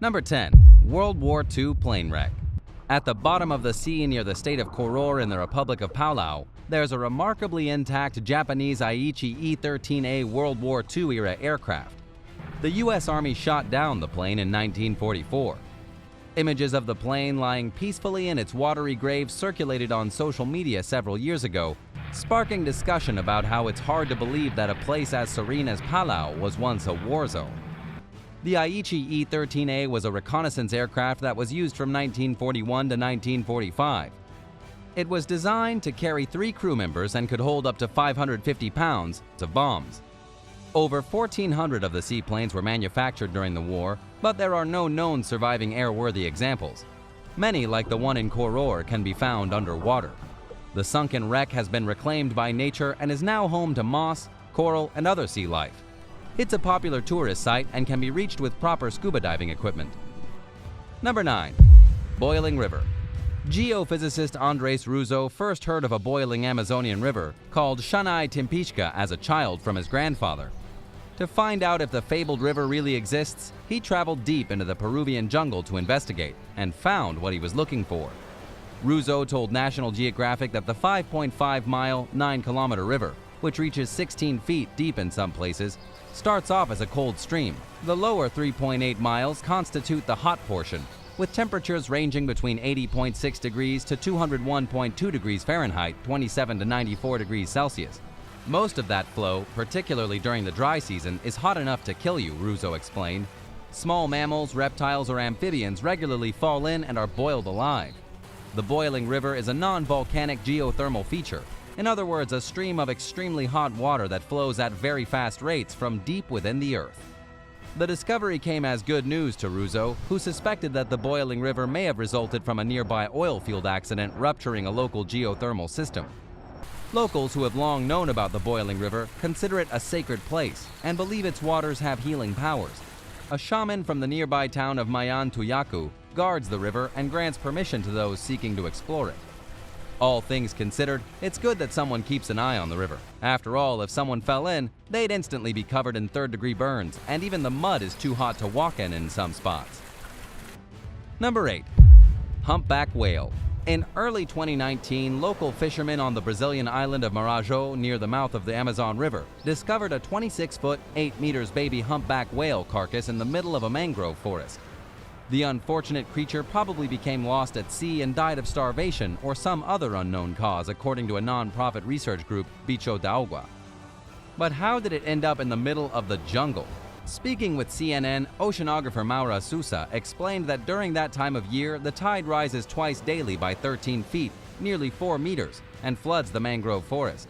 Number 10. World War II plane wreck. At the bottom of the sea near the state of Koror in the Republic of Palau, there's a remarkably intact Japanese Aichi E-13A World War II-era aircraft. The U.S. Army shot down the plane in 1944. Images of the plane lying peacefully in its watery grave circulated on social media several years ago, sparking discussion about how it's hard to believe that a place as serene as Palau was once a war zone. The Aichi E-13A was a reconnaissance aircraft that was used from 1941 to 1945. It was designed to carry 3 crew members and could hold up to 550 pounds of bombs. Over 1,400 of the seaplanes were manufactured during the war, but there are no known surviving airworthy examples. Many, like the one in Koror, can be found underwater. The sunken wreck has been reclaimed by nature and is now home to moss, coral, and other sea life. It's a popular tourist site and can be reached with proper scuba diving equipment. Number 9. Boiling River. Geophysicist Andres Russo first heard of a boiling Amazonian river called Shanai Timpishka as a child from his grandfather. To find out if the fabled river really exists, he traveled deep into the Peruvian jungle to investigate and found what he was looking for. Russo told National Geographic that the 5.5-mile, 9-kilometer river, which reaches 16 feet deep in some places, starts off as a cold stream. The lower 3.8 miles constitute the hot portion, with temperatures ranging between 80.6 degrees to 201.2 degrees Fahrenheit, 27 to 94 degrees Celsius. Most of that flow, particularly during the dry season, is hot enough to kill you, Russo explained. Small mammals, reptiles, or amphibians regularly fall in and are boiled alive. The boiling river is a non-volcanic geothermal feature. In other words, a stream of extremely hot water that flows at very fast rates from deep within the earth. The discovery came as good news to Russo, who suspected that the boiling river may have resulted from a nearby oil field accident rupturing a local geothermal system. Locals who have long known about the boiling river consider it a sacred place and believe its waters have healing powers. A shaman from the nearby town of Mayan Tuyaku guards the river and grants permission to those seeking to explore it. All things considered, it's good that someone keeps an eye on the river. After all, if someone fell in, they'd instantly be covered in third-degree burns, and even the mud is too hot to walk in some spots. Number 8. Humpback whale. In early 2019, local fishermen on the Brazilian island of Marajo, near the mouth of the Amazon River, discovered a 26-foot, 8 meters baby humpback whale carcass in the middle of a mangrove forest. The unfortunate creature probably became lost at sea and died of starvation or some other unknown cause, according to a non-profit research group, Bicho d'Agua. But how did it end up in the middle of the jungle? Speaking with CNN, oceanographer Maura Sousa explained that during that time of year, the tide rises twice daily by 13 feet, nearly 4 meters, and floods the mangrove forest.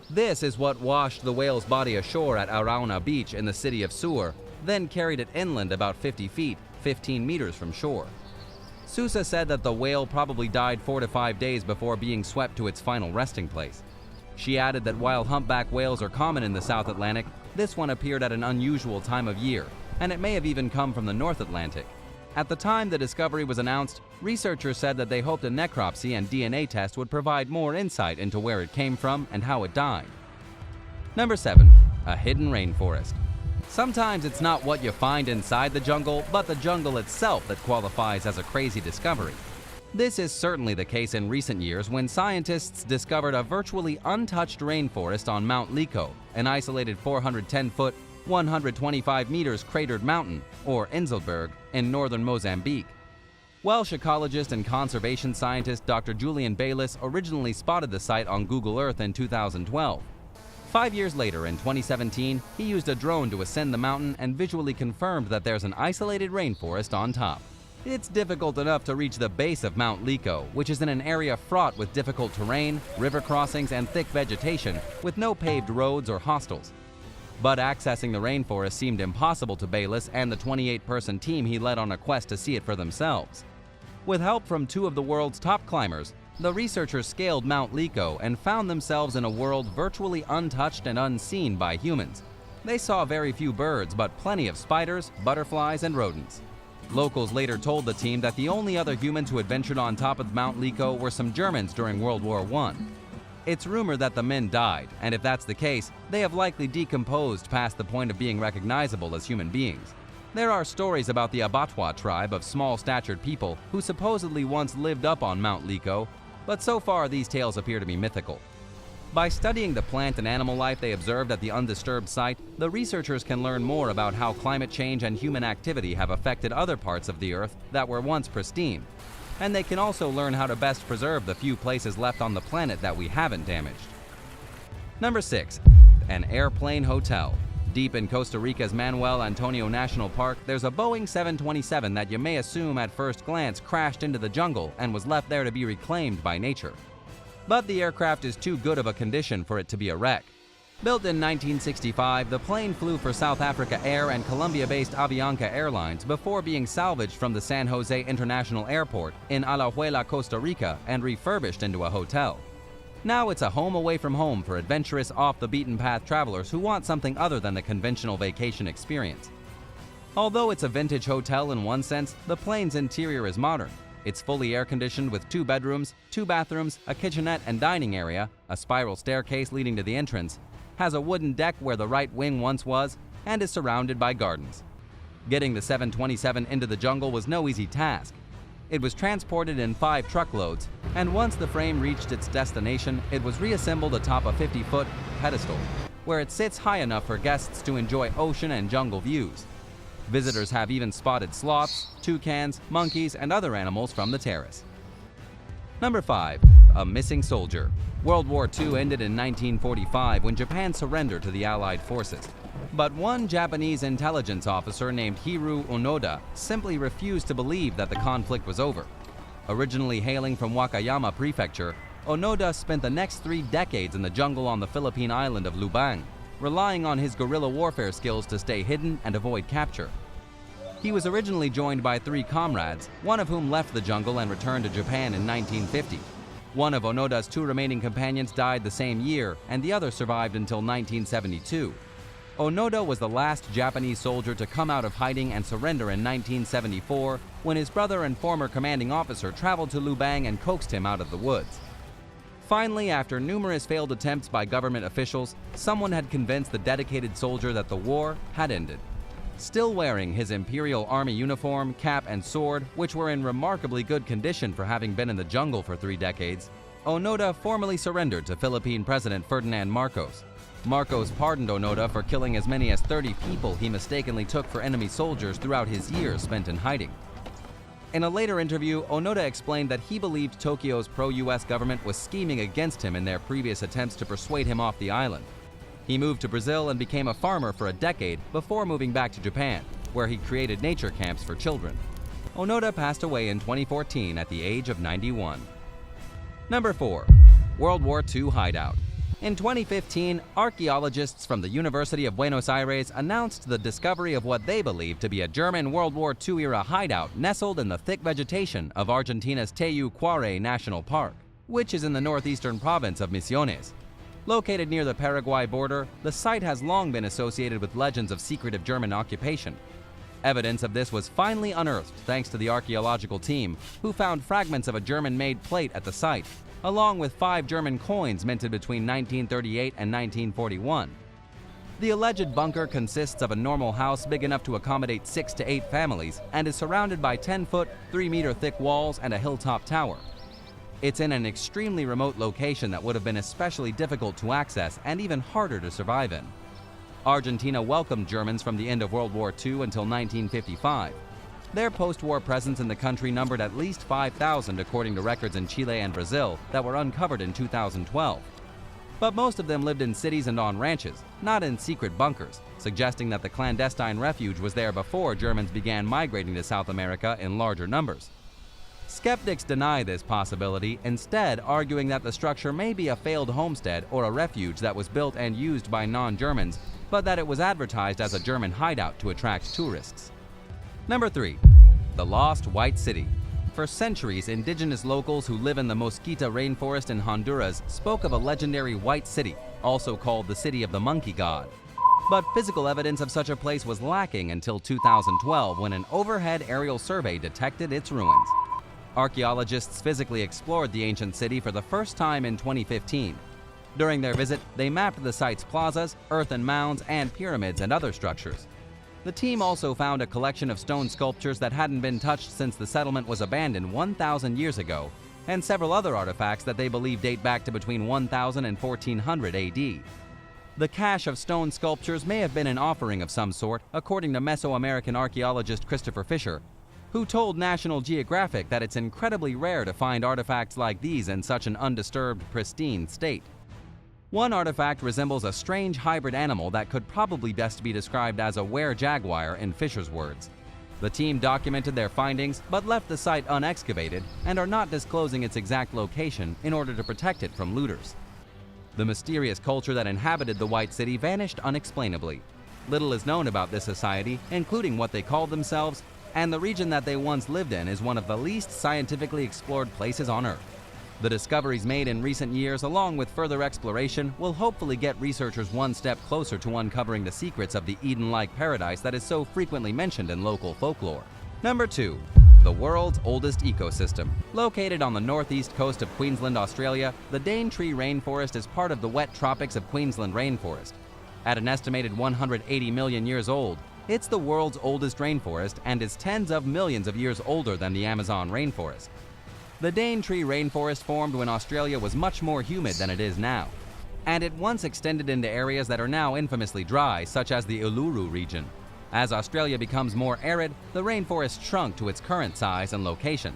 This is what washed the whale's body ashore at Arauna Beach in the city of Sur, then carried it inland about 50 feet, 15 meters from shore. Sousa said that the whale probably died 4 to 5 days before being swept to its final resting place. She added that while humpback whales are common in the South Atlantic, this one appeared at an unusual time of year, and it may have even come from the North Atlantic. At the time the discovery was announced, researchers said that they hoped a necropsy and DNA test would provide more insight into where it came from and how it died. Number 7. A hidden rainforest. Sometimes it's not what you find inside the jungle, but the jungle itself that qualifies as a crazy discovery. This is certainly the case in recent years when scientists discovered a virtually untouched rainforest on Mount Liko, an isolated 410-foot, 125 meters cratered mountain, or Inselberg, in northern Mozambique. Welsh ecologist and conservation scientist Dr. Julian Bayliss originally spotted the site on Google Earth in 2012. 5 years later, in 2017, he used a drone to ascend the mountain and visually confirmed that there's an isolated rainforest on top. It's difficult enough to reach the base of Mount Liko, which is in an area fraught with difficult terrain, river crossings, and thick vegetation, with no paved roads or hostels. But accessing the rainforest seemed impossible to Bayliss and the 28-person team he led on a quest to see it for themselves. With help from 2 of the world's top climbers, the researchers scaled Mount Liko and found themselves in a world virtually untouched and unseen by humans. They saw very few birds, but plenty of spiders, butterflies, and rodents. Locals later told the team that the only other humans who had ventured on top of Mount Liko were some Germans during World War I. It's rumored that the men died, and if that's the case, they have likely decomposed past the point of being recognizable as human beings. There are stories about the Abattoir tribe of small-statured people who supposedly once lived up on Mount Lico, but so far these tales appear to be mythical. By studying the plant and animal life they observed at the undisturbed site, the researchers can learn more about how climate change and human activity have affected other parts of the Earth that were once pristine. And they can also learn how to best preserve the few places left on the planet that we haven't damaged. Number 6. An airplane hotel. Deep in Costa Rica's Manuel Antonio National Park, there's a Boeing 727 that you may assume at first glance crashed into the jungle and was left there to be reclaimed by nature. But the aircraft is too good of a condition for it to be a wreck. Built in 1965, the plane flew for South Africa Air and Colombia-based Avianca Airlines before being salvaged from the San Jose International Airport in Alajuela, Costa Rica, and refurbished into a hotel. Now it's a home away from home for adventurous, off-the-beaten-path travelers who want something other than the conventional vacation experience. Although it's a vintage hotel in one sense, the plane's interior is modern. It's fully air-conditioned with 2 bedrooms, 2 bathrooms, a kitchenette and dining area, a spiral staircase leading to the entrance, has a wooden deck where the right wing once was, and is surrounded by gardens. Getting the 727 into the jungle was no easy task. It was transported in 5 truckloads, and once the frame reached its destination, it was reassembled atop a 50-foot pedestal, where it sits high enough for guests to enjoy ocean and jungle views. Visitors have even spotted sloths, toucans, monkeys, and other animals from the terrace. Number 5. A missing soldier. World War II ended in 1945 when Japan surrendered to the Allied forces. But one Japanese intelligence officer named Hiru Onoda simply refused to believe that the conflict was over. Originally hailing from Wakayama Prefecture, Onoda spent the next 3 decades in the jungle on the Philippine island of Lubang, relying on his guerrilla warfare skills to stay hidden and avoid capture. He was originally joined by 3 comrades, one of whom left the jungle and returned to Japan in 1950. One of Onoda's 2 remaining companions died the same year, and the other survived until 1972. Onoda was the last Japanese soldier to come out of hiding and surrender in 1974 when his brother and former commanding officer traveled to Lubang and coaxed him out of the woods. Finally, after numerous failed attempts by government officials, someone had convinced the dedicated soldier that the war had ended. Still wearing his Imperial Army uniform, cap, and sword, which were in remarkably good condition for having been in the jungle for 3 decades, Onoda formally surrendered to Philippine President Ferdinand Marcos. Marcos pardoned Onoda for killing as many as 30 people he mistakenly took for enemy soldiers throughout his years spent in hiding. In a later interview, Onoda explained that he believed Tokyo's pro-US government was scheming against him in their previous attempts to persuade him off the island. He moved to Brazil and became a farmer for a decade before moving back to Japan, where he created nature camps for children. Onoda passed away in 2014 at the age of 91. Number 4. World War II hideout. In 2015, archaeologists from the University of Buenos Aires announced the discovery of what they believed to be a German World War II-era hideout nestled in the thick vegetation of Argentina's Teyucuare National Park, which is in the northeastern province of Misiones. Located near the Paraguay border, the site has long been associated with legends of secretive German occupation. Evidence of this was finally unearthed thanks to the archaeological team, who found fragments of a German-made plate at the site, along with 5 German coins minted between 1938 and 1941. The alleged bunker consists of a normal house big enough to accommodate 6 to 8 families and is surrounded by 10-foot, 3-meter thick walls and a hilltop tower. It's in an extremely remote location that would have been especially difficult to access and even harder to survive in. Argentina welcomed Germans from the end of World War II until 1955. Their post-war presence in the country numbered at least 5,000 according to records in Chile and Brazil that were uncovered in 2012. But most of them lived in cities and on ranches, not in secret bunkers, suggesting that the clandestine refuge was there before Germans began migrating to South America in larger numbers. Skeptics deny this possibility, instead arguing that the structure may be a failed homestead or a refuge that was built and used by non-Germans, but that it was advertised as a German hideout to attract tourists. Number 3. The Lost White City. For centuries, indigenous locals who live in the Mosquita rainforest in Honduras spoke of a legendary white city, also called the City of the Monkey God. But physical evidence of such a place was lacking until 2012 when an overhead aerial survey detected its ruins. Archaeologists physically explored the ancient city for the first time in 2015. During their visit, they mapped the site's plazas, earthen mounds, and pyramids and other structures. The team also found a collection of stone sculptures that hadn't been touched since the settlement was abandoned 1,000 years ago, and several other artifacts that they believe date back to between 1000 and 1400 AD. The cache of stone sculptures may have been an offering of some sort, according to Mesoamerican archaeologist Christopher Fisher, who told National Geographic that it's incredibly rare to find artifacts like these in such an undisturbed, pristine state. One artifact resembles a strange hybrid animal that could probably best be described as a were-jaguar in Fisher's words. The team documented their findings but left the site unexcavated and are not disclosing its exact location in order to protect it from looters. The mysterious culture that inhabited the White City vanished unexplainably. Little is known about this society, including what they called themselves, and the region that they once lived in is one of the least scientifically explored places on Earth. The discoveries made in recent years, along with further exploration, will hopefully get researchers one step closer to uncovering the secrets of the Eden-like paradise that is so frequently mentioned in local folklore. Number 2. The world's oldest ecosystem. Located on the northeast coast of Queensland, Australia, the Daintree rainforest is part of the wet tropics of Queensland rainforest. At an estimated 180 million years old, it's the world's oldest rainforest and is tens of millions of years older than the Amazon rainforest. The Daintree rainforest formed when Australia was much more humid than it is now, and it once extended into areas that are now infamously dry, such as the Uluru region. As Australia becomes more arid, the rainforest shrunk to its current size and location.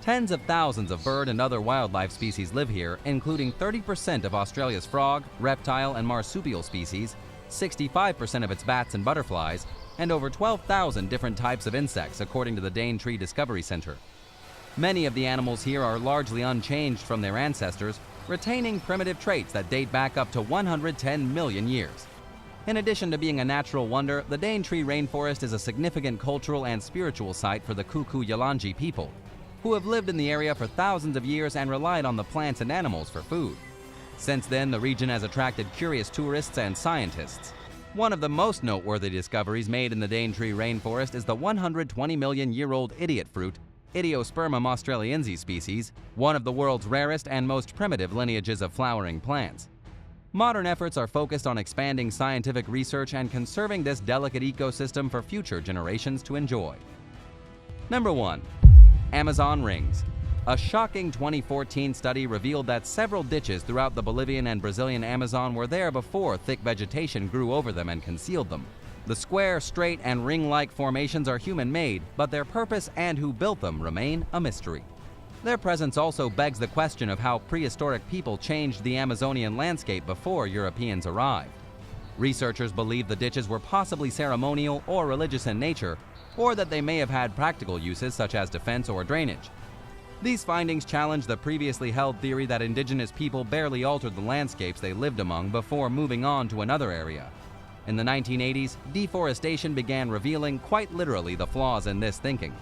Tens of thousands of bird and other wildlife species live here, including 30% of Australia's frog, reptile, and marsupial species, 65% of its bats and butterflies, and over 12,000 different types of insects, according to the Daintree Discovery Center. Many of the animals here are largely unchanged from their ancestors, retaining primitive traits that date back up to 110 million years. In addition to being a natural wonder, the Daintree rainforest is a significant cultural and spiritual site for the Kuku-Yalanji people, who have lived in the area for thousands of years and relied on the plants and animals for food. Since then, the region has attracted curious tourists and scientists. One of the most noteworthy discoveries made in the Daintree rainforest is the 120 million year old idiot fruit, Idiospermum australiensis species, one of the world's rarest and most primitive lineages of flowering plants. Modern efforts are focused on expanding scientific research and conserving this delicate ecosystem for future generations to enjoy. Number 1. Amazon Rings. A shocking 2014 study revealed that several ditches throughout the Bolivian and Brazilian Amazon were there before thick vegetation grew over them and concealed them. The square, straight, and ring-like formations are human-made, but their purpose and who built them remain a mystery. Their presence also begs the question of how prehistoric people changed the Amazonian landscape before Europeans arrived. Researchers believe the ditches were possibly ceremonial or religious in nature, or that they may have had practical uses such as defense or drainage. These findings challenge the previously held theory that indigenous people barely altered the landscapes they lived among before moving on to another area. In the 1980s, deforestation began revealing quite literally the flaws in this thinking.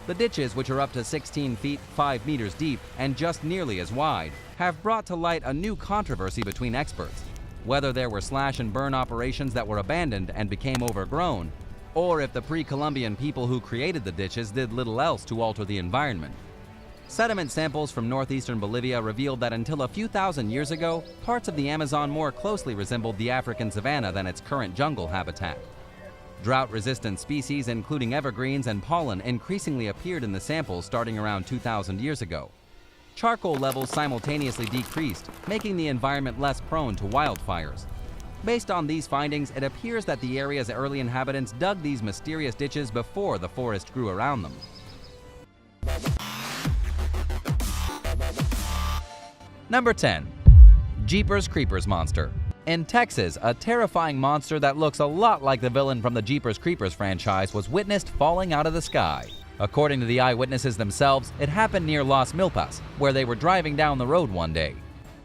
The ditches, which are up to 16 feet 5 meters deep and just nearly as wide, have brought to light a new controversy between experts, whether there were slash and burn operations that were abandoned and became overgrown, or if the pre-Columbian people who created the ditches did little else to alter the environment. Sediment samples from northeastern Bolivia revealed that until a few thousand years ago, parts of the Amazon more closely resembled the African savanna than its current jungle habitat. Drought-resistant species, including evergreens and pollen, increasingly appeared in the samples starting around 2,000 years ago. Charcoal levels simultaneously decreased, making the environment less prone to wildfires. Based on these findings, it appears that the area's early inhabitants dug these mysterious ditches before the forest grew around them. Number 10. Jeepers Creepers Monster. In Texas, a terrifying monster that looks a lot like the villain from the Jeepers Creepers franchise was witnessed falling out of the sky. According to the eyewitnesses themselves, it happened near Las Milpas, where they were driving down the road one day.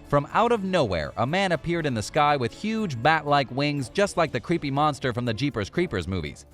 From out of nowhere, a man appeared in the sky with huge bat-like wings just like the creepy monster from the Jeepers Creepers movies.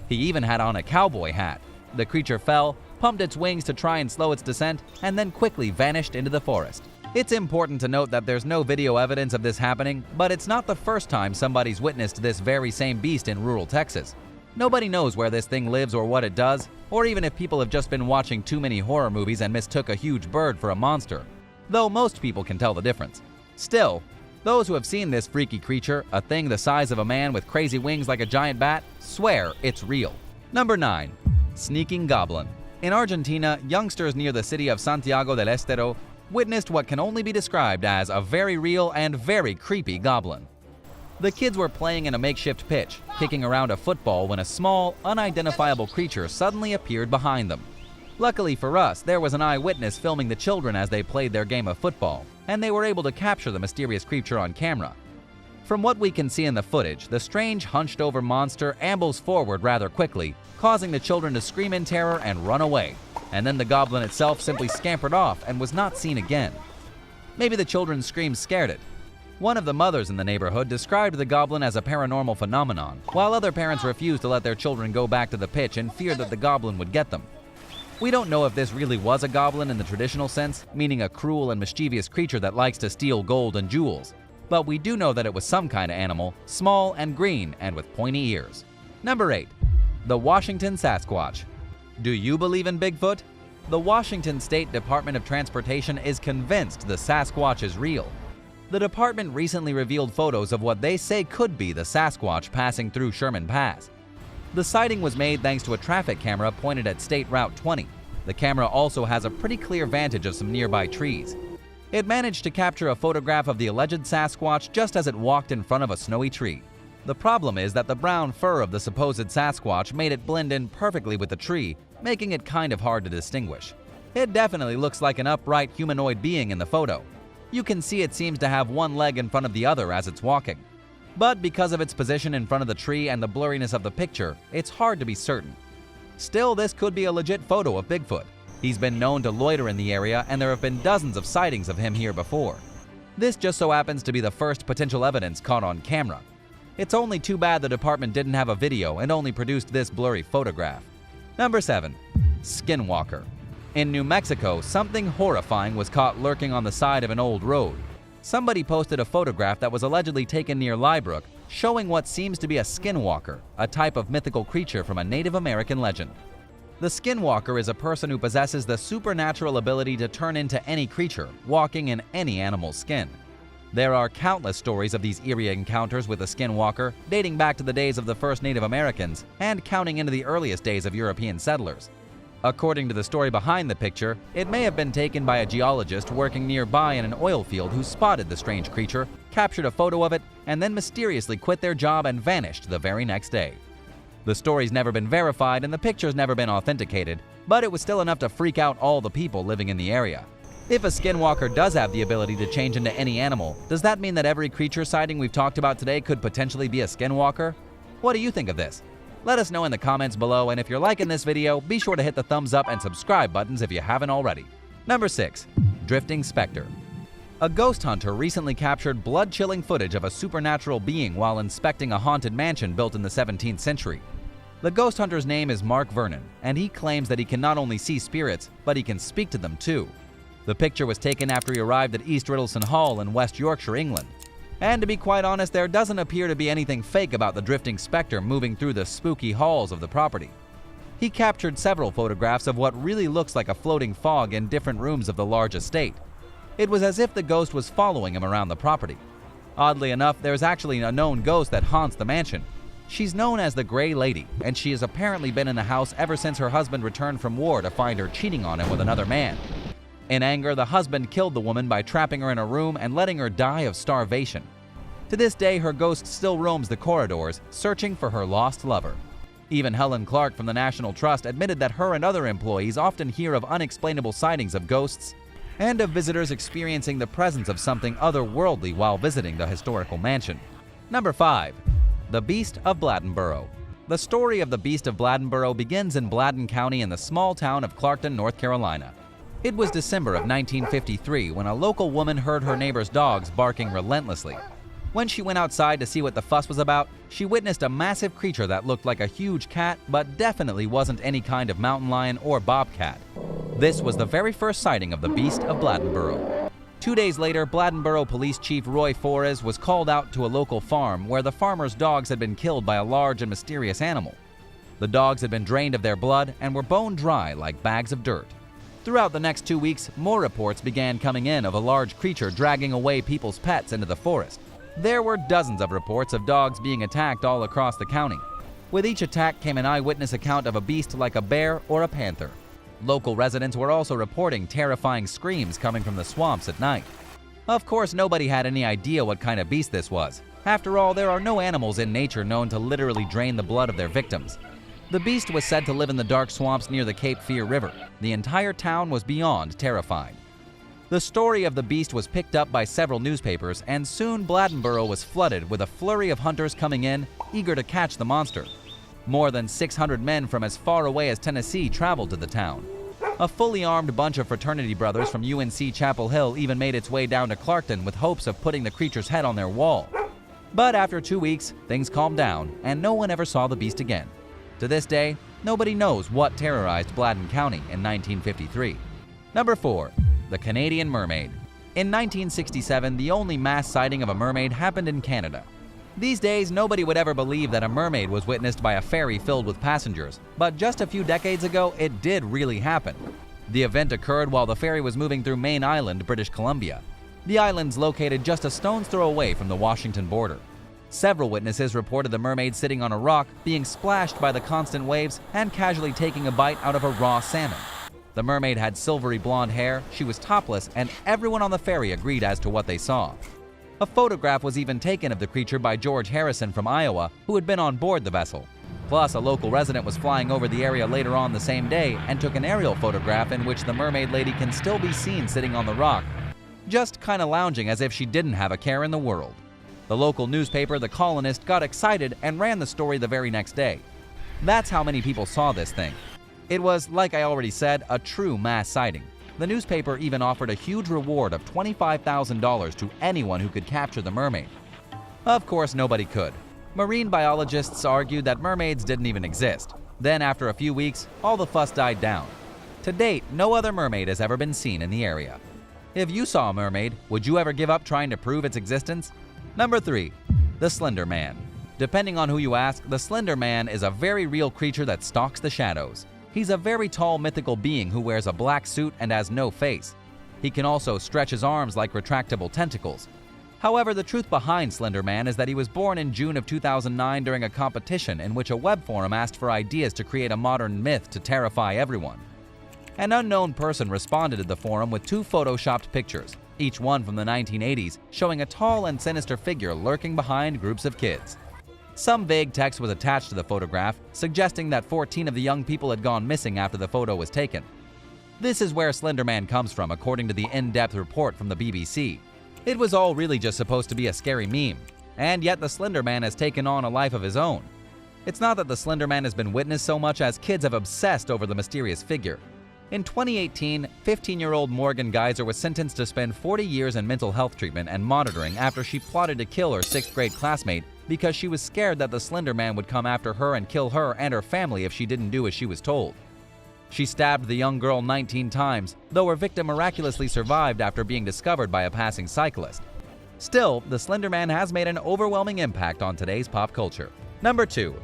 He even had on a cowboy hat. The creature fell, pumped its wings to try and slow its descent, and then quickly vanished into the forest. It's important to note that there's no video evidence of this happening, but it's not the first time somebody's witnessed this very same beast in rural Texas. Nobody knows where this thing lives or what it does, or even if people have just been watching too many horror movies and mistook a huge bird for a monster, though most people can tell the difference. Still, Those who have seen this freaky creature, a thing the size of a man with crazy wings like a giant bat, swear it's real. Number 9. Sneaking Goblin. In Argentina, youngsters near the city of Santiago del Estero witnessed what can only be described as a very real and very creepy goblin. The kids were playing in a makeshift pitch, kicking around a football when a small, unidentifiable creature suddenly appeared behind them. Luckily for us, there was an eyewitness filming the children as they played their game of football, and they were able to capture the mysterious creature on camera. From what we can see in the footage, the strange hunched-over monster ambles forward rather quickly, causing the children to scream in terror and run away, and then the goblin itself simply scampered off and was not seen again. Maybe the children's screams scared it. One of the mothers in the neighborhood described the goblin as a paranormal phenomenon, while other parents refused to let their children go back to the pitch in fear that the goblin would get them. We don't know if this really was a goblin in the traditional sense, meaning a cruel and mischievous creature that likes to steal gold and jewels, but we do know that it was some kind of animal, small and green and with pointy ears. Number 8. The Washington Sasquatch. Do you believe in Bigfoot? The Washington State Department of Transportation is convinced the Sasquatch is real. The department recently revealed photos of what they say could be the Sasquatch passing through Sherman Pass. The sighting was made thanks to a traffic camera pointed at State Route 20. The camera also has a pretty clear vantage of some nearby trees. It managed to capture a photograph of the alleged Sasquatch just as it walked in front of a snowy tree. The problem is that the brown fur of the supposed Sasquatch made it blend in perfectly with the tree, making it kind of hard to distinguish. It definitely looks like an upright humanoid being in the photo. You can see it seems to have one leg in front of the other as it's walking. But because of its position in front of the tree and the blurriness of the picture, it's hard to be certain. Still, this could be a legit photo of Bigfoot. He's been known to loiter in the area, and there have been dozens of sightings of him here before. This just so happens to be the first potential evidence caught on camera. It's only too bad the department didn't have a video and only produced this blurry photograph. Number 7. Skinwalker. In New Mexico, something horrifying was caught lurking on the side of an old road. Somebody posted a photograph that was allegedly taken near Liebrook, showing what seems to be a skinwalker, a type of mythical creature from a Native American legend. The skinwalker is a person who possesses the supernatural ability to turn into any creature, walking in any animal's skin. There are countless stories of these eerie encounters with the skinwalker, dating back to the days of the first Native Americans and counting into the earliest days of European settlers. According to the story behind the picture, it may have been taken by a geologist working nearby in an oil field who spotted the strange creature, captured a photo of it, and then mysteriously quit their job and vanished the very next day. The story's never been verified and the picture's never been authenticated, but it was still enough to freak out all the people living in the area. If a skinwalker does have the ability to change into any animal, does that mean that every creature sighting we've talked about today could potentially be a skinwalker? What do you think of this? Let us know in the comments below, and if you're liking this video, be sure to hit the thumbs up and subscribe buttons if you haven't already. Number 6. Drifting Spectre. A ghost hunter recently captured blood-chilling footage of a supernatural being while inspecting a haunted mansion built in the 17th century. The ghost hunter's name is Mark Vernon, and he claims that he can not only see spirits, but he can speak to them too. The picture was taken after he arrived at East Riddleston Hall in West Yorkshire, England. And to be quite honest, there doesn't appear to be anything fake about the drifting spectre moving through the spooky halls of the property. He captured several photographs of what really looks like a floating fog in different rooms of the large estate. It was as if the ghost was following him around the property. Oddly enough, there's actually a known ghost that haunts the mansion. She's known as the Grey Lady, and she has apparently been in the house ever since her husband returned from war to find her cheating on him with another man. In anger, the husband killed the woman by trapping her in a room and letting her die of starvation. To this day, her ghost still roams the corridors, searching for her lost lover. Even Helen Clark from the National Trust admitted that her and other employees often hear of unexplainable sightings of ghosts and of visitors experiencing the presence of something otherworldly while visiting the historical mansion. Number 5. The Beast of Bladenboro. The story of the Beast of Bladenboro begins in Bladen County in the small town of Clarkton, North Carolina. It was December of 1953 when a local woman heard her neighbor's dogs barking relentlessly. When she went outside to see what the fuss was about, she witnessed a massive creature that looked like a huge cat, but definitely wasn't any kind of mountain lion or bobcat. This was the very first sighting of the Beast of Bladenboro. 2 days later, Bladenboro Police Chief Roy Flores was called out to a local farm where the farmer's dogs had been killed by a large and mysterious animal. The dogs had been drained of their blood and were bone dry like bags of dirt. Throughout the next 2 weeks, more reports began coming in of a large creature dragging away people's pets into the forest. There were dozens of reports of dogs being attacked all across the county. With each attack came an eyewitness account of a beast like a bear or a panther. Local residents were also reporting terrifying screams coming from the swamps at night. Of course, nobody had any idea what kind of beast this was. After all, there are no animals in nature known to literally drain the blood of their victims. The beast was said to live in the dark swamps near the Cape Fear River. The entire town was beyond terrified. The story of the beast was picked up by several newspapers, and soon Bladenboro was flooded with a flurry of hunters coming in, eager to catch the monster. More than 600 men from as far away as Tennessee traveled to the town. A fully armed bunch of fraternity brothers from UNC Chapel Hill even made its way down to Clarkton with hopes of putting the creature's head on their wall. But after 2 weeks, things calmed down, and no one ever saw the beast again. To this day, nobody knows what terrorized Bladen County in 1953. Number 4. The Canadian Mermaid. In 1967, the only mass sighting of a mermaid happened in Canada. These days, nobody would ever believe that a mermaid was witnessed by a ferry filled with passengers, but just a few decades ago, it did really happen. The event occurred while the ferry was moving through Main Island, British Columbia. The island's located just a stone's throw away from the Washington border. Several witnesses reported the mermaid sitting on a rock, being splashed by the constant waves, and casually taking a bite out of a raw salmon. The mermaid had silvery blonde hair, she was topless, and everyone on the ferry agreed as to what they saw. A photograph was even taken of the creature by George Harrison from Iowa, who had been on board the vessel. Plus, a local resident was flying over the area later on the same day and took an aerial photograph in which the mermaid lady can still be seen sitting on the rock, just kinda lounging as if she didn't have a care in the world. The local newspaper, The Colonist, got excited and ran the story the very next day. That's how many people saw this thing. It was, like I already said, a true mass sighting. The newspaper even offered a huge reward of $25,000 to anyone who could capture the mermaid. Of course, nobody could. Marine biologists argued that mermaids didn't even exist. Then, after a few weeks, all the fuss died down. To date, no other mermaid has ever been seen in the area. If you saw a mermaid, would you ever give up trying to prove its existence? Number 3. The Slender Man. Depending on who you ask, the Slender Man is a very real creature that stalks the shadows. He's a very tall mythical being who wears a black suit and has no face. He can also stretch his arms like retractable tentacles. However, the truth behind Slender Man is that he was born in June of 2009 during a competition in which a web forum asked for ideas to create a modern myth to terrify everyone. An unknown person responded to the forum with 2 photoshopped pictures, each one from the 1980s, showing a tall and sinister figure lurking behind groups of kids. Some vague text was attached to the photograph, suggesting that 14 of the young people had gone missing after the photo was taken. This is where Slender Man comes from, according to the in-depth report from the BBC. It was all really just supposed to be a scary meme, and yet the Slender Man has taken on a life of his own. It's not that the Slender Man has been witnessed so much as kids have obsessed over the mysterious figure. In 2018, 15-year-old Morgan Geyser was sentenced to spend 40 years in mental health treatment and monitoring after she plotted to kill her 6th grade classmate because she was scared that the Slender Man would come after her and kill her and her family if she didn't do as she was told. She stabbed the young girl 19 times, though her victim miraculously survived after being discovered by a passing cyclist. Still, the Slender Man has made an overwhelming impact on today's pop culture. Number 2.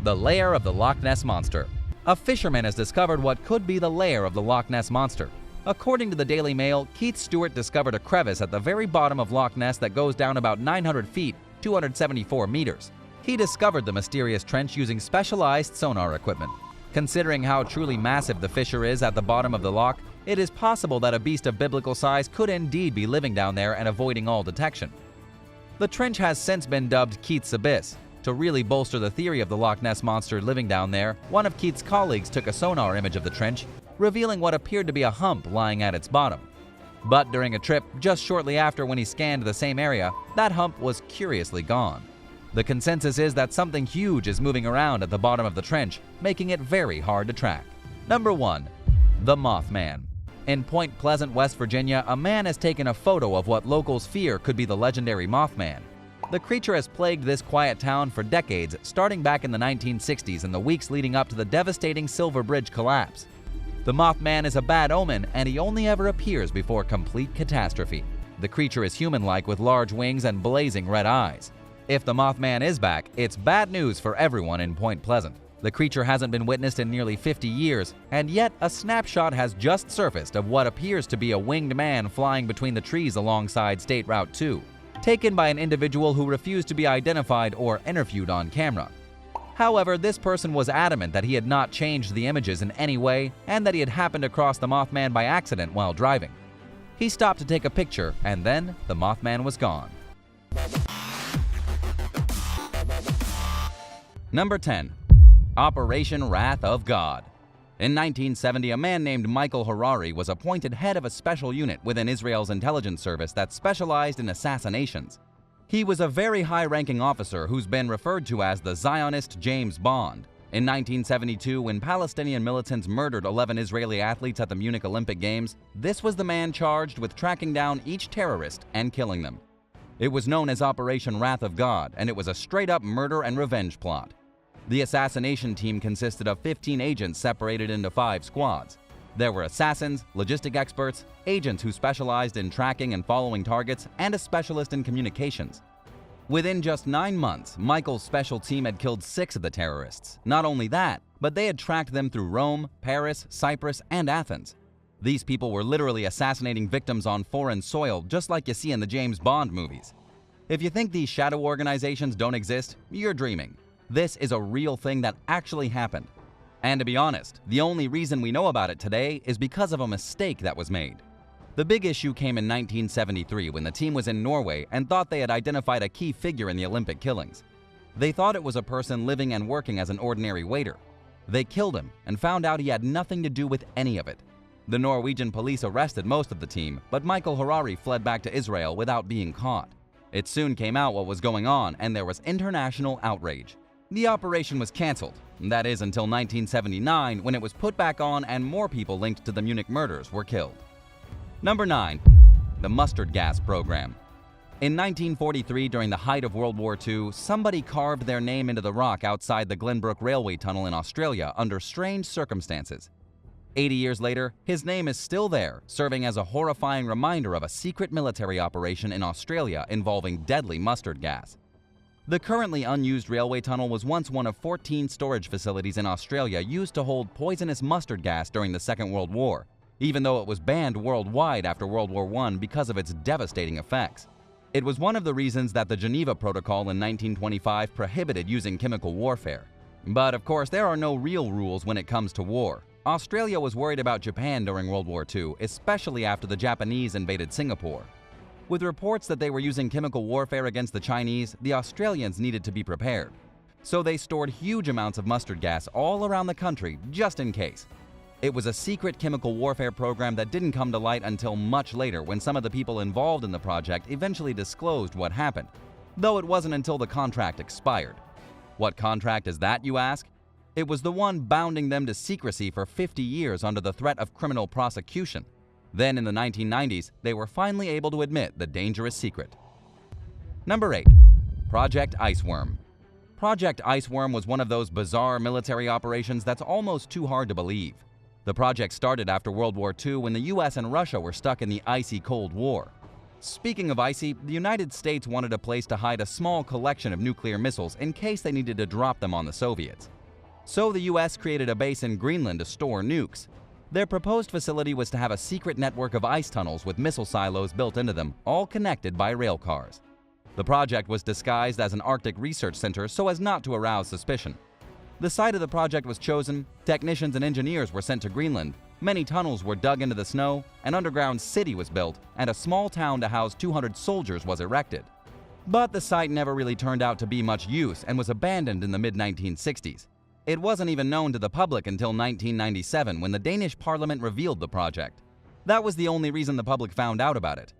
The Lair of the Loch Ness Monster. A fisherman has discovered what could be the lair of the Loch Ness Monster. According to the Daily Mail, Keith Stewart discovered a crevice at the very bottom of Loch Ness that goes down about 900 feet, 274 meters. He discovered the mysterious trench using specialized sonar equipment. Considering how truly massive the fissure is at the bottom of the loch, it is possible that a beast of biblical size could indeed be living down there and avoiding all detection. The trench has since been dubbed Keith's Abyss. To really bolster the theory of the Loch Ness Monster living down there, one of Keith's colleagues took a sonar image of the trench, revealing what appeared to be a hump lying at its bottom. But during a trip just shortly after when he scanned the same area, that hump was curiously gone. The consensus is that something huge is moving around at the bottom of the trench, making it very hard to track. Number 1. The Moth Man. In Point Pleasant, West Virginia, a man has taken a photo of what locals fear could be the legendary Moth Man. The creature has plagued this quiet town for decades, starting back in the 1960s and the weeks leading up to the devastating Silver Bridge collapse. The Moth Man is a bad omen, and he only ever appears before complete catastrophe. The creature is human-like with large wings and blazing red eyes. If the Moth Man is back, it's bad news for everyone in Point Pleasant. The creature hasn't been witnessed in nearly 50 years, and yet a snapshot has just surfaced of what appears to be a winged man flying between the trees alongside State Route 2, taken by an individual who refused to be identified or interviewed on camera. However, this person was adamant that he had not changed the images in any way and that he had happened across the Mothman by accident while driving. He stopped to take a picture, and then the Mothman was gone. Number 10. Operation Wrath of God. In 1970, a man named Michael Harari was appointed head of a special unit within Israel's intelligence service that specialized in assassinations. He was a very high-ranking officer who's been referred to as the Zionist James Bond. In 1972, when Palestinian militants murdered 11 Israeli athletes at the Munich Olympic Games, this was the man charged with tracking down each terrorist and killing them. It was known as Operation Wrath of God, and it was a straight-up murder and revenge plot. The assassination team consisted of 15 agents separated into 5 squads. There were assassins, logistic experts, agents who specialized in tracking and following targets, and a specialist in communications. Within just 9 months, Michael's special team had killed 6 of the terrorists. Not only that, but they had tracked them through Rome, Paris, Cyprus, and Athens. These people were literally assassinating victims on foreign soil, just like you see in the James Bond movies. If you think these shadow organizations don't exist, you're dreaming. This is a real thing that actually happened. And to be honest, the only reason we know about it today is because of a mistake that was made. The big issue came in 1973 when the team was in Norway and thought they had identified a key figure in the Olympic killings. They thought it was a person living and working as an ordinary waiter. They killed him and found out he had nothing to do with any of it. The Norwegian police arrested most of the team, but Michael Harari fled back to Israel without being caught. It soon came out what was going on, and there was international outrage. The operation was canceled. That is until 1979, when it was put back on and more people linked to the Munich murders were killed. Number 9. The mustard gas program. In 1943, during the height of World War II, somebody carved their name into the rock outside the Glenbrook Railway Tunnel in Australia under strange circumstances. 80 years later, his name is still there, serving as a horrifying reminder of a secret military operation in Australia involving deadly mustard gas. The currently unused railway tunnel was once one of 14 storage facilities in Australia used to hold poisonous mustard gas during the Second World War, even though it was banned worldwide after World War I because of its devastating effects. It was one of the reasons that the Geneva Protocol in 1925 prohibited using chemical warfare. But of course, there are no real rules when it comes to war. Australia was worried about Japan during World War II, especially after the Japanese invaded Singapore. With reports that they were using chemical warfare against the Chinese, the Australians needed to be prepared. So they stored huge amounts of mustard gas all around the country, just in case. It was a secret chemical warfare program that didn't come to light until much later, when some of the people involved in the project eventually disclosed what happened, though it wasn't until the contract expired. What contract is that, you ask? It was the one bounding them to secrecy for 50 years under the threat of criminal prosecution. Then in the 1990s, they were finally able to admit the dangerous secret. Number 8. Project Iceworm. Project Iceworm was one of those bizarre military operations that's almost too hard to believe. The project started after World War II when the US and Russia were stuck in the icy Cold War. Speaking of icy, the United States wanted a place to hide a small collection of nuclear missiles in case they needed to drop them on the Soviets. So the US created a base in Greenland to store nukes. Their proposed facility was to have a secret network of ice tunnels with missile silos built into them, all connected by rail cars. The project was disguised as an Arctic research center so as not to arouse suspicion. The site of the project was chosen, technicians and engineers were sent to Greenland, many tunnels were dug into the snow, an underground city was built, and a small town to house 200 soldiers was erected. But the site never really turned out to be much use and was abandoned in the mid-1960s. It wasn't even known to the public until 1997 when the Danish parliament revealed the project. That was the only reason the public found out about it.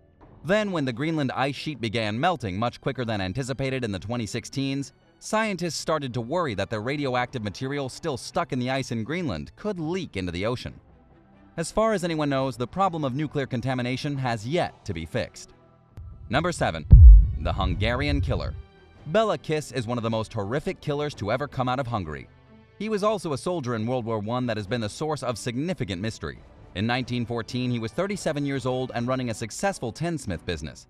Then, when the Greenland ice sheet began melting much quicker than anticipated in the 2016s, scientists started to worry that the radioactive material still stuck in the ice in Greenland could leak into the ocean. As far as anyone knows, the problem of nuclear contamination has yet to be fixed. Number 7. The Hungarian Killer. Bela Kiss is one of the most horrific killers to ever come out of Hungary. He was also a soldier in World War I that has been the source of significant mystery. In 1914, he was 37 years old and running a successful tinsmith business.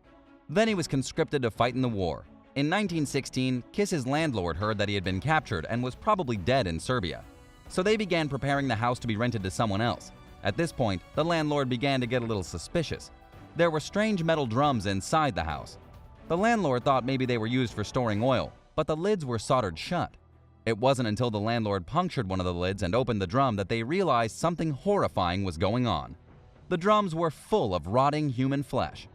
Then he was conscripted to fight in the war. In 1916, Kiss's landlord heard that he had been captured and was probably dead in Serbia. So they began preparing the house to be rented to someone else. At this point, the landlord began to get a little suspicious. There were strange metal drums inside the house. The landlord thought maybe they were used for storing oil, but the lids were soldered shut. It wasn't until the landlord punctured one of the lids and opened the drum that they realized something horrifying was going on. The drums were full of rotting human flesh.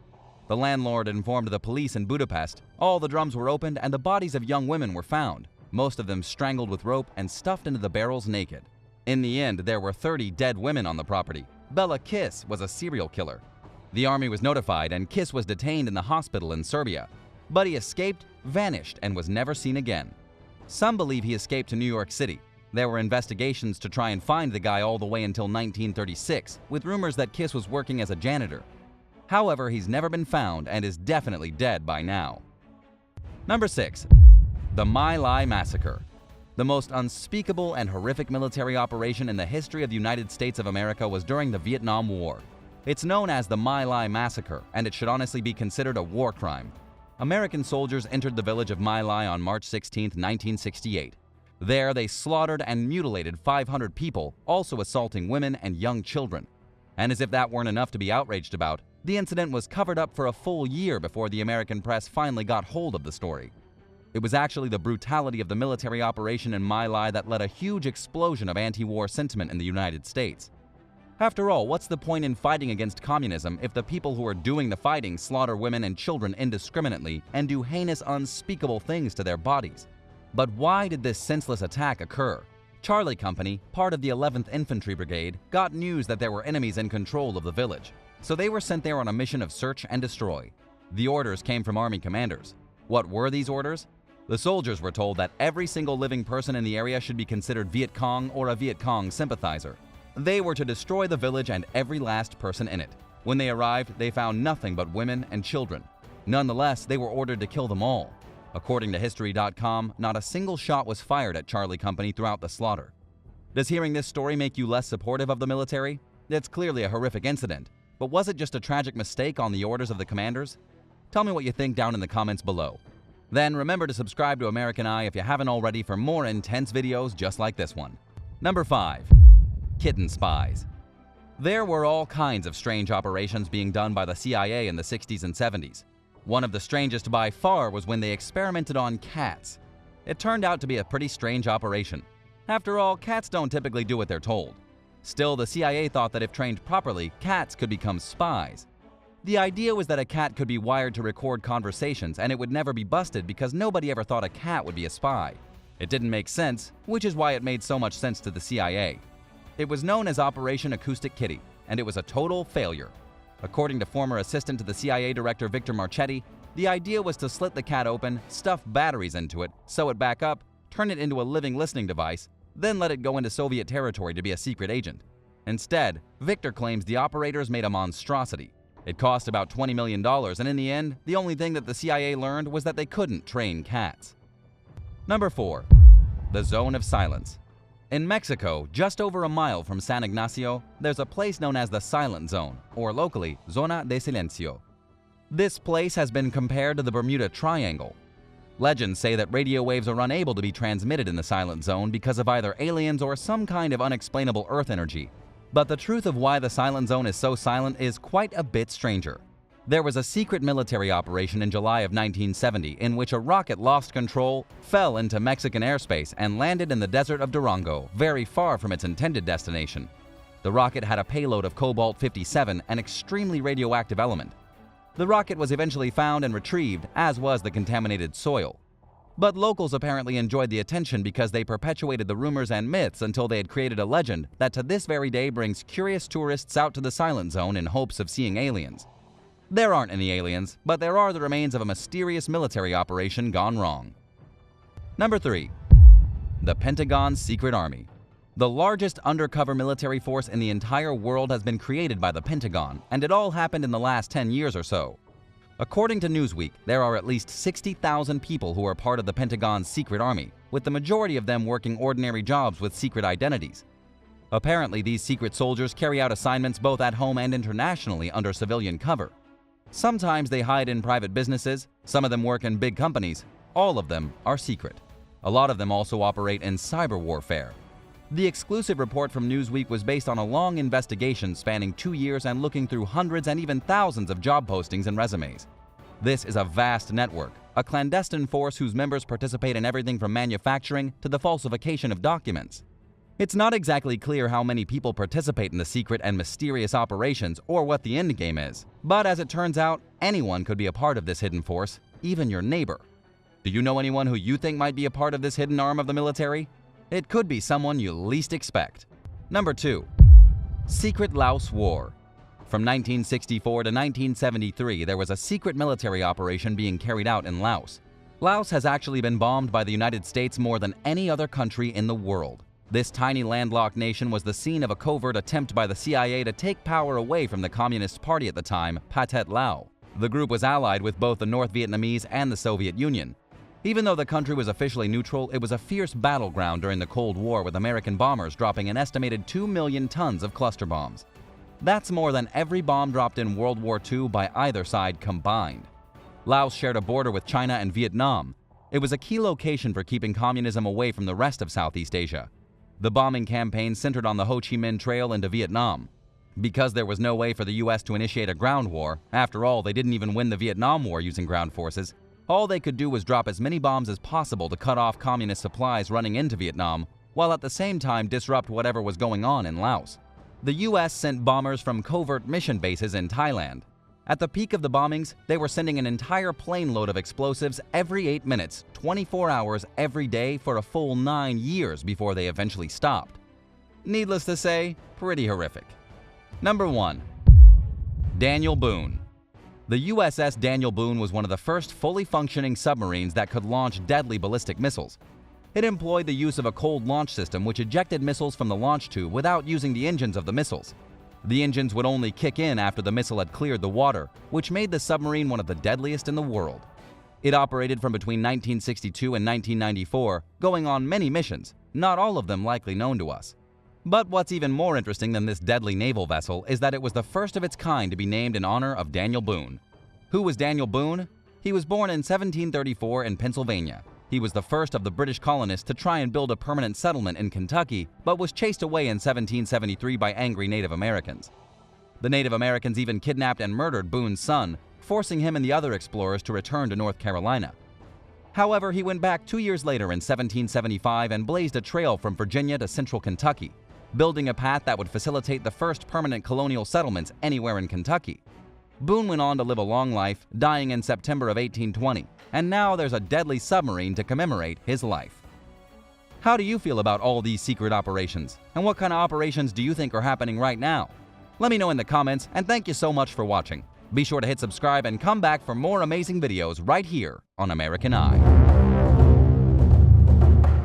The landlord informed the police in Budapest. All the drums were opened and the bodies of young women were found, most of them strangled with rope and stuffed into the barrels naked. In the end, there were 30 dead women on the property. Bela Kiss was a serial killer. The army was notified and Kiss was detained in the hospital in Serbia. But he escaped, vanished, and was never seen again. Some believe he escaped to New York City. There were investigations to try and find the guy all the way until 1936, with rumors that Kiss was working as a janitor. However, he's never been found and is definitely dead by now. Number 6. The Myai Massacre. The most unspeakable and horrific military operation in the history of the United States of America was during the Vietnam War. It's known as the Myai Massacre, and it should honestly be considered a war crime. American soldiers entered the village of Myai on March 16, 1968. There, they slaughtered and mutilated 500 people, also assaulting women and young children. And as if that weren't enough to be outraged about, the incident was covered up for a full year before the American press finally got hold of the story. It was actually the brutality of the military operation in Myai that led a huge explosion of anti-war sentiment in the United States. After all, what's the point in fighting against communism if the people who are doing the fighting slaughter women and children indiscriminately and do heinous, unspeakable things to their bodies? But why did this senseless attack occur? Charlie Company, part of the 11th Infantry Brigade, got news that there were enemies in control of the village, so they were sent there on a mission of search and destroy. The orders came from Army commanders. What were these orders? The soldiers were told that every single living person in the area should be considered Viet Cong or a Viet Cong sympathizer. They were to destroy the village and every last person in it. When they arrived, they found nothing but women and children. Nonetheless, they were ordered to kill them all. According to History.com, not a single shot was fired at Charlie Company throughout the slaughter. Does hearing this story make you less supportive of the military? It's clearly a horrific incident, but was it just a tragic mistake on the orders of the commanders? Tell me what you think down in the comments below. Then remember to subscribe to American Eye if you haven't already for more intense videos just like this one. Number 5. Kitten Spies. There were all kinds of strange operations being done by the CIA in the 60s and 70s. One of the strangest by far was when they experimented on cats. It turned out to be a pretty strange operation. After all, cats don't typically do what they're told. Still, the CIA thought that if trained properly, cats could become spies. The idea was that a cat could be wired to record conversations and it would never be busted because nobody ever thought a cat would be a spy. It didn't make sense, which is why it made so much sense to the CIA. It was known as Operation Acoustic Kitty, and it was a total failure. According to former assistant to the CIA director Victor Marchetti, the idea was to slit the cat open, stuff batteries into it, sew it back up, turn it into a living listening device, then let it go into Soviet territory to be a secret agent. Instead, Victor claims the operators made a monstrosity. It cost about $20 million, and in the end, the only thing that the CIA learned was that they couldn't train cats. Number 4. The Zone of Silence. In Mexico, just over a mile from San Ignacio, there's a place known as the Silent Zone, or locally, Zona de Silencio. This place has been compared to the Bermuda Triangle. Legends say that radio waves are unable to be transmitted in the Silent Zone because of either aliens or some kind of unexplainable Earth energy. But the truth of why the Silent Zone is so silent is quite a bit stranger. There was a secret military operation in July of 1970 in which a rocket lost control, fell into Mexican airspace, and landed in the desert of Durango, very far from its intended destination. The rocket had a payload of cobalt-57, an extremely radioactive element. The rocket was eventually found and retrieved, as was the contaminated soil. But locals apparently enjoyed the attention because they perpetuated the rumors and myths until they had created a legend that to this very day brings curious tourists out to the Silent Zone in hopes of seeing aliens. There aren't any aliens, but there are the remains of a mysterious military operation gone wrong. Number 3. The Pentagon's Secret Army. The largest undercover military force in the entire world has been created by the Pentagon, and it all happened in the last 10 years or so. According to Newsweek, there are at least 60,000 people who are part of the Pentagon's Secret Army, with the majority of them working ordinary jobs with secret identities. Apparently, these secret soldiers carry out assignments both at home and internationally under civilian cover. Sometimes they hide in private businesses, some of them work in big companies, all of them are secret. A lot of them also operate in cyber warfare. The exclusive report from Newsweek was based on a long investigation spanning 2 years and looking through hundreds and even thousands of job postings and resumes. This is a vast network, a clandestine force whose members participate in everything from manufacturing to the falsification of documents. It's not exactly clear how many people participate in the secret and mysterious operations or what the end game is, but as it turns out, anyone could be a part of this hidden force, even your neighbor. Do you know anyone who you think might be a part of this hidden arm of the military? It could be someone you least expect. Number 2. Secret Laos War. From 1964 to 1973, there was a secret military operation being carried out in Laos. Laos has actually been bombed by the United States more than any other country in the world. This tiny landlocked nation was the scene of a covert attempt by the CIA to take power away from the Communist Party at the time, Pathet Lao. The group was allied with both the North Vietnamese and the Soviet Union. Even though the country was officially neutral, it was a fierce battleground during the Cold War, with American bombers dropping an estimated 2 million tons of cluster bombs. That's more than every bomb dropped in World War II by either side combined. Laos shared a border with China and Vietnam. It was a key location for keeping communism away from the rest of Southeast Asia. The bombing campaign centered on the Ho Chi Minh Trail into Vietnam. Because there was no way for the US to initiate a ground war, after all, they didn't even win the Vietnam War using ground forces, all they could do was drop as many bombs as possible to cut off communist supplies running into Vietnam, while at the same time disrupt whatever was going on in Laos. The US sent bombers from covert mission bases in Thailand. At the peak of the bombings, they were sending an entire plane load of explosives every 8 minutes, 24 hours every day for a full 9 years before they eventually stopped. Needless to say, pretty horrific. Number 1. Daniel Boone. The USS Daniel Boone was one of the first fully functioning submarines that could launch deadly ballistic missiles. It employed the use of a cold launch system which ejected missiles from the launch tube without using the engines of the missiles. The engines would only kick in after the missile had cleared the water, which made the submarine one of the deadliest in the world. It operated from between 1962 and 1994, going on many missions, not all of them likely known to us. But what's even more interesting than this deadly naval vessel is that it was the first of its kind to be named in honor of Daniel Boone. Who was Daniel Boone? He was born in 1734 in Pennsylvania. He was the first of the British colonists to try and build a permanent settlement in Kentucky, but was chased away in 1773 by angry Native Americans. The Native Americans even kidnapped and murdered Boone's son, forcing him and the other explorers to return to North Carolina. However, he went back 2 years later in 1775 and blazed a trail from Virginia to central Kentucky, building a path that would facilitate the first permanent colonial settlements anywhere in Kentucky. Boone went on to live a long life, dying in September of 1820, and now there's a deadly submarine to commemorate his life. How do you feel about all these secret operations? And what kind of operations do you think are happening right now? Let me know in the comments, and thank you so much for watching. Be sure to hit subscribe and come back for more amazing videos right here on American Eye.